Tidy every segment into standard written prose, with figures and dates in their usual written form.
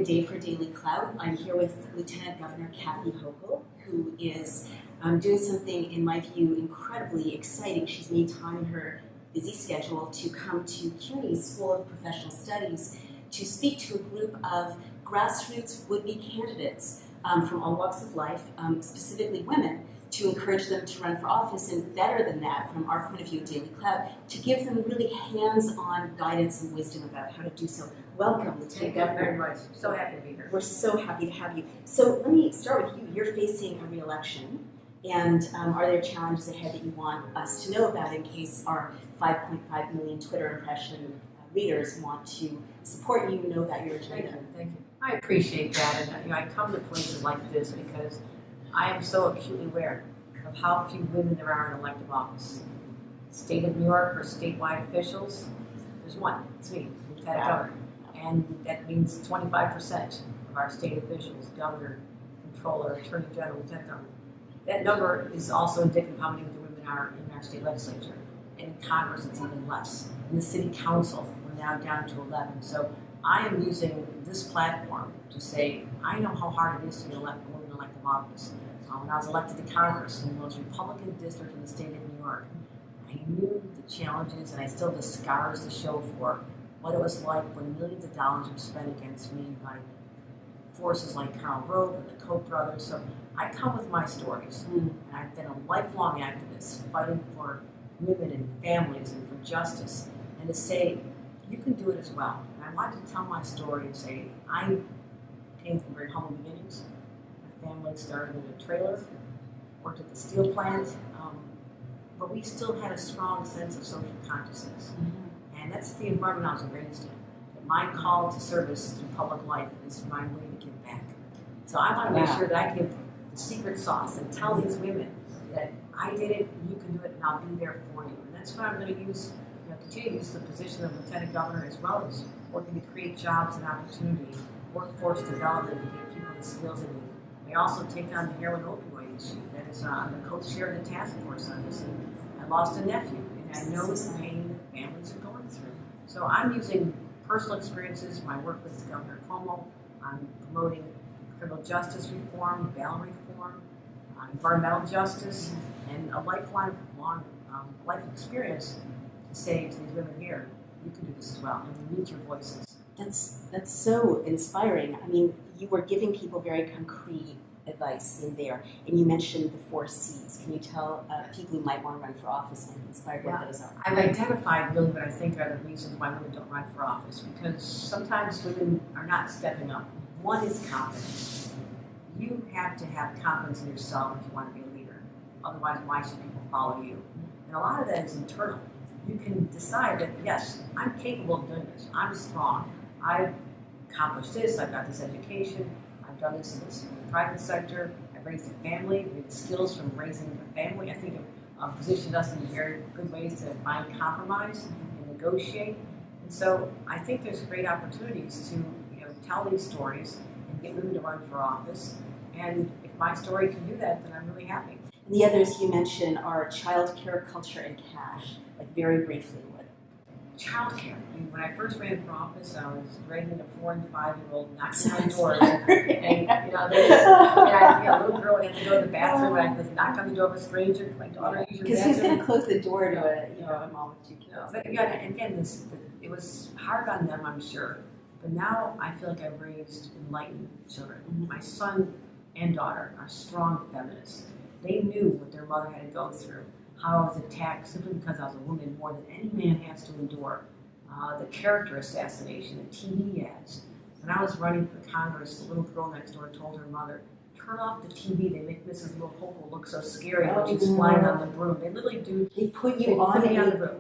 day for Daily Clout. I'm here with Lieutenant Governor Kathy Hochul, who is doing something, in my view, incredibly exciting. She's made time in her busy schedule to come to CUNY's School of Professional Studies to speak to a group of grassroots would-be candidates from all walks of life, specifically women, to encourage them to run for office, and better than that, from our point of view at Daily Clout, to give them really hands-on guidance and wisdom about how to do so. Welcome, Lieutenant Governor. Thank you very much. So happy to be here. We're so happy to have you. So let me start with you. You're facing a re-election, and are there challenges ahead that you want us to know about in case our 5.5 million Twitter impression readers want to support you and know about your agenda? Thank you. I appreciate that, and I come to places like this because I am so acutely aware of how few women there are in elective office. State of New York, for statewide officials, there's one. It's me, Lieutenant Governor. And that means 25% of our state officials, governor, controller, attorney general, lieutenant governor. That number is also indicative of how many of the women are in our state legislature. In Congress, it's even less. In the city council, we're now down to 11. So I am using this platform to say, I know how hard it is to elect a woman in elective office. When I was elected to Congress in the most Republican district in the state of New York, I knew the challenges, and I still have the scars to show for what it was like when millions of dollars were spent against me by forces like Karl Rove and the Koch brothers. So I come with my stories, and I've been a lifelong activist fighting for women and families and for justice, and to say, you can do it as well. And I want to tell my story and say, I came from very humble beginnings. My family started in a trailer, worked at the steel plant, but we still had a strong sense of social consciousness. And that's the environment I was raised in. But my call to service through public life is my way to give back. So I want to make sure that I give the secret sauce and tell these women that I did it, you can do it, and I'll be there for you. And that's what I'm going to use, continue to use the position of Lieutenant Governor, as well as working to create jobs and opportunity, workforce development to give people the skills they need. We also take on the heroin opioid issue. That is, I'm the co-chair of the task force on this. And I lost a nephew, and I know the pain that families are going through. So I'm using personal experiences, my work with Governor Cuomo. I'm promoting criminal justice reform, bail reform, environmental justice, and a lifelong life experience to say to these women here, you can do this as well, and we need your voices. That's so inspiring. I mean, you were giving people very concrete advice in there, and you mentioned the 4 C's. Can you tell people who might want to run for office and inspired what those are? I've identified really what I think are the reasons why women don't run for office, because sometimes women are not stepping up. One is confidence. You have to have confidence in yourself if you want to be a leader. Otherwise, why should people follow you? And a lot of that is internal. You can decide that, yes, I'm capable of doing this. I'm strong. I've accomplished this. I've got this education. I've done this in the private sector. I've raised a family. We have skills from raising a family. I think it positioned us in very good ways to find compromise and negotiate. And so I think there's great opportunities to tell these stories and get women to run for office. And if my story can do that, then I'm really happy. And the others you mentioned are child care, culture, and cash. Like very briefly, what? Child care. I mean, when I first ran for office, I was dragging a 4- and 5-year-old knocking on the door, and a little girl would have to go to the bathroom, and I'd just knock on the door of a stranger. My daughter, use your because bathroom. who's going to close the door to a mom with 2 kids? But again, it was hard on them, I'm sure. But now I feel like I've raised enlightened children. My son and daughter are strong feminists. They knew what their mother had to go through, how I was attacked simply because I was a woman more than any man has to endure. The character assassination, the TV ads. When I was running for Congress, the little girl next door told her mother, turn off the TV, they make Mrs. Hochul look so scary when she's flying on the broom. They literally do. They put you on the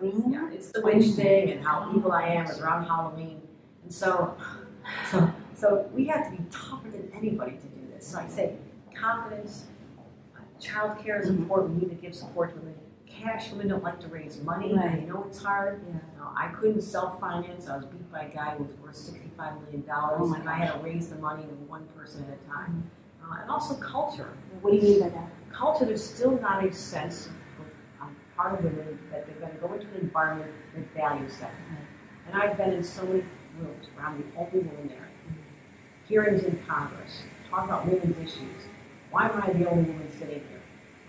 broom? Yeah, it's the witch thing and how evil I am is around Halloween. And so we have to be tougher than anybody to do this. So I say confidence, child care is important. We need to give support to women. Cash, women don't like to raise money. Right. They know it's hard. Yeah. I couldn't self-finance. I was beat by a guy who was worth $65 million, and I had to raise the money with one person at a time. And also culture. What do you mean by that? Culture, there's still not a sense on part of women that they're going to go into an environment that values them. And I've been in so many rooms where I'm the only woman there. hearings in Congress, talk about women's issues. Why am I the only woman sitting here?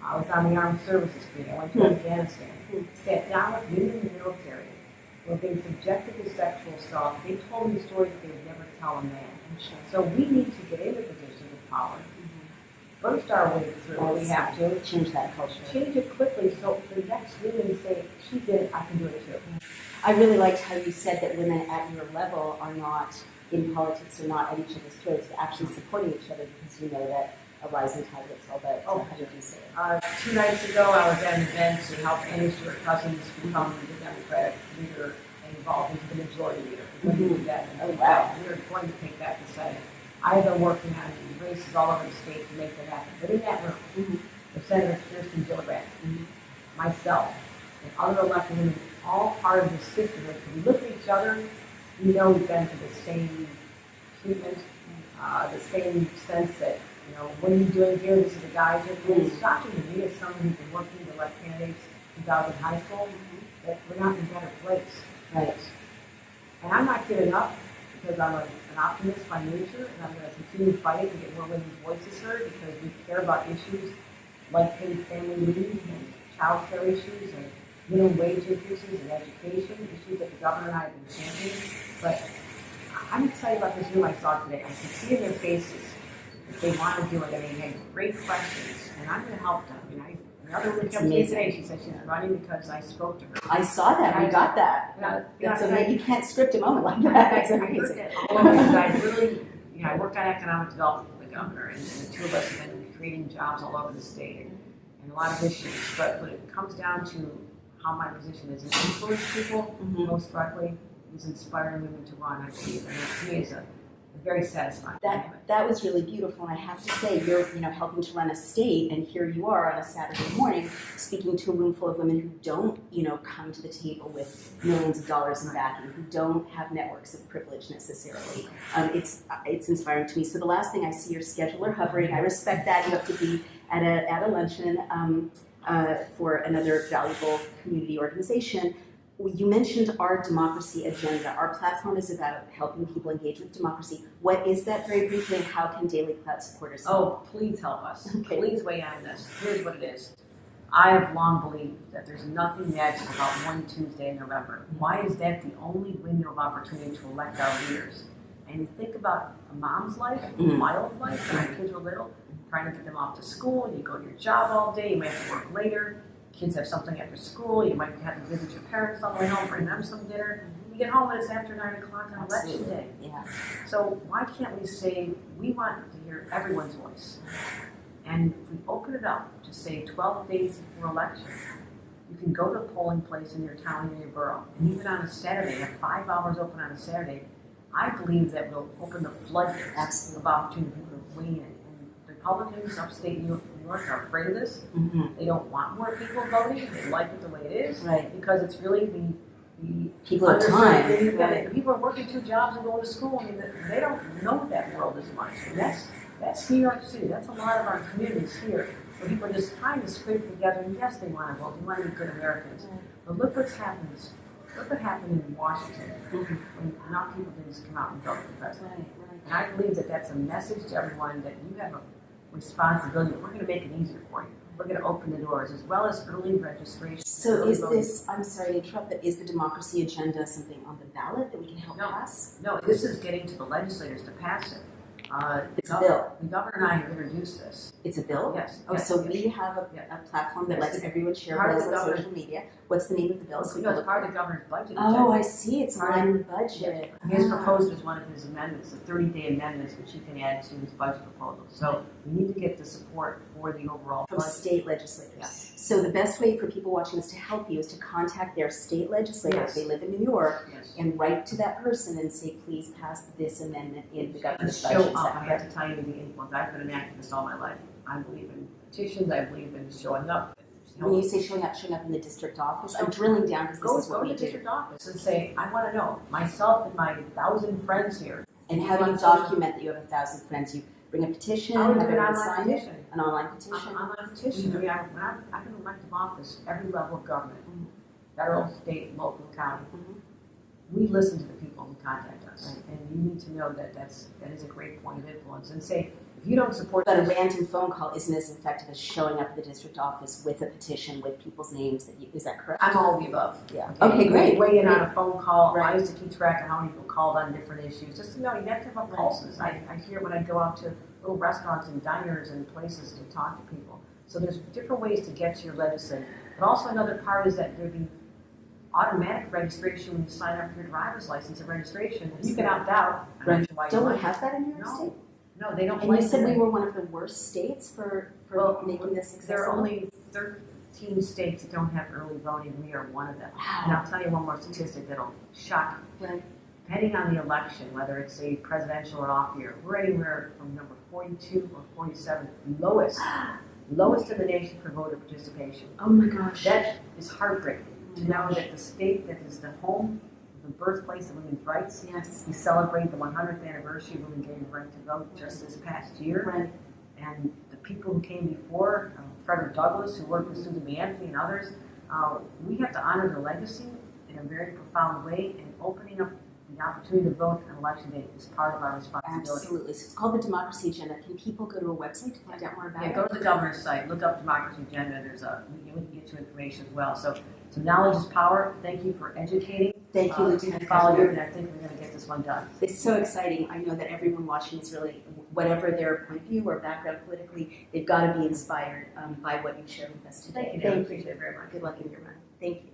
I was on the Armed Services Committee. I went to Afghanistan. Sat down with women in the military who were being subjected to sexual assault. They told me stories they would never tell a man. So we need to get into positions of power. Burst our way through. We have to change that culture. Change it quickly so the next women say, she did it, I can do it too. I really liked how you said that women at your level are not in politics or not at each other's throats, but actually supporting each other because you know that a rising tide lifts all boats. Oh, how did you say it? 2 nights ago, I was at an event to help Amy Stewart Cousins become the Democratic leader and evolve into the majority leader. We're going to do that. Oh, wow. We're going to take that to Senate. I've been working on races all over the state to make that happen. But in that room, the Senator Kirsten Gillibrand, myself, and other elected women, all part of the system. If we look at each other, we know we've been through the same treatment, the same sense that, you know, what are you doing here? This is the guys here. It's shocking to me as someone who's been working to elect candidates since I was in high school, that we're not in a better place. Right. And I'm not giving up because I'm an optimist by nature, and I'm going to continue fighting to get more women's voices heard because we care about issues like paid family leave and child care issues and minimum wage increases and education, issues that the governor and I have been championing. But I'm excited about this room I saw today. I can see in their faces that they want to do it. I mean, they had great questions, and I'm going to help them. I mean, another woman came to me today. She said she's running because I spoke to her. I saw that. I got that. That's amazing. You can't script a moment like that. That's amazing. I really, you know, I worked on economic development for the governor, and the two of us have been creating jobs all over the state and a lot of issues. But when it comes down to how my position is, influence people most directly is inspiring women to run. I believe, and to me is a very satisfying. That was really beautiful, and I have to say, you're helping to run a state, and here you are on a Saturday morning speaking to a room full of women who don't come to the table with millions of dollars in backing, who don't have networks of privilege necessarily. It's inspiring to me. So the last thing I see your scheduler hovering. I respect that. You have to be at a luncheon for another valuable community organization. You mentioned our democracy agenda. Our platform is about helping people engage with democracy. What is that, very briefly, and how can Daily Cloud supporters help? Oh, please help us. Okay. Please weigh in on this. Here's what it is. I have long believed that there's nothing magical about one Tuesday in November. Why is that the only window of opportunity to elect our leaders? And you think about a mom's life, my own life, when my kids were little, trying to get them off to school, and you go to your job all day, you might have to work later. Kids have something after school, you might have to visit your parents on the way home, bring them some dinner. You get home and it's after 9 o'clock on election day. Yeah. So why can't we say we want to hear everyone's voice? And if we open it up to say 12 days before election, you can go to a polling place in your town or your borough, and even on a Saturday, have 5 hours open on a Saturday. I believe that we'll open the floodgates of opportunity for people to weigh in. Republicans upstate New York are afraid of this. They don't want more people voting. They like it the way it is, because it's really the people at time. People are working 2 jobs and going to school. I mean, they don't know that world as much. And that's New York City. That's a lot of our communities here, where people are just trying to scrape together. And yes, they want to vote. They want to be good Americans. But look what's happened. Look what happened in Washington when not people didn't just come out and vote for the president. And I believe that that's a message to everyone that you have a responsibility. We're going to make it easier for you. We're going to open the doors, as well as early registration. So is this, I'm sorry to interrupt, but is the democracy agenda something on the ballot that we can help pass? No, this is getting to the legislators to pass it. It's a bill. The governor and I have introduced this. It's a bill? Yes. Oh, so we have a platform that lets everyone share bills on social media. What's the name of the bill? So it's part of the governor's budget. Oh, I see. It's part of the budget. He has proposed as one of his amendments, the 30-day amendments, which he can add to his budget proposal. So we need to get the support for the overall from budget. State legislators. Yes. So the best way for people watching this to help you is to contact their state legislator if they live in New York and write to that person and say, please pass this amendment in the governor's budget. I have to tell you the influence. I've been an activist all my life. I believe in petitions. I believe in showing up. When you say showing up in the district office, I'm drilling down because this is what we do. Go to the district office and say, I want to know, myself and my 1,000 friends here. And how do you document that you have 1,000 friends? You bring a petition, have everyone sign it? An online petition? An online petition. I mean, I've been elected office, every level of government, federal, state, local, county. We listen to the people people who contact us. Right. And you need to know that that is a great point of influence. And say, if you don't support but a random phone call isn't as effective as showing up at the district office with a petition with people's names. Is that correct? I'm all of the above. Yeah. Okay, great. Weigh in on a phone call. Right. I used to keep track of how many people called on different issues. Just to know, you have to have pulses. I hear when I go out to little restaurants and diners and places to talk to people. So there's different ways to get to your legislature. But also another part is that there'd be automatic registration when you sign up for your driver's license and registration. You can opt out. Right. Don't we have that in New York State? No, they don't. And you said we were one of the worst states for making this accessible? There are only 13 states that don't have early voting. We are one of them. Wow. And I'll tell you one more statistic that'll shock you. Right. Depending on the election, whether it's a presidential or off year, we're anywhere from number 42 or 47, lowest in the nation for voter participation. Oh my gosh. That is heartbreaking to know that the state that is the home, the birthplace of women's rights. Yes. We celebrate the 100th anniversary of women getting the right to vote just this past year. Right. And the people who came before, Frederick Douglass, who worked with Susan B. Anthony and others, we have to honor the legacy in a very profound way, and opening up the opportunity to vote on election day is part of our responsibility. Absolutely. So it's called the Democracy Agenda. Can people go to a website to find out more about it? Yeah, go to the governor's site, look up Democracy Agenda. We can get you information as well. So knowledge is power. Thank you for educating. Thank you, Lieutenant Follow you, Governor. and I think we're going to get this one done. It's so exciting. I know that everyone watching is really, whatever their point of view or background politically, they've got to be inspired by what you've shared with us today. Thank you, Dan. Appreciate it very much. Good luck in your run. Thank you.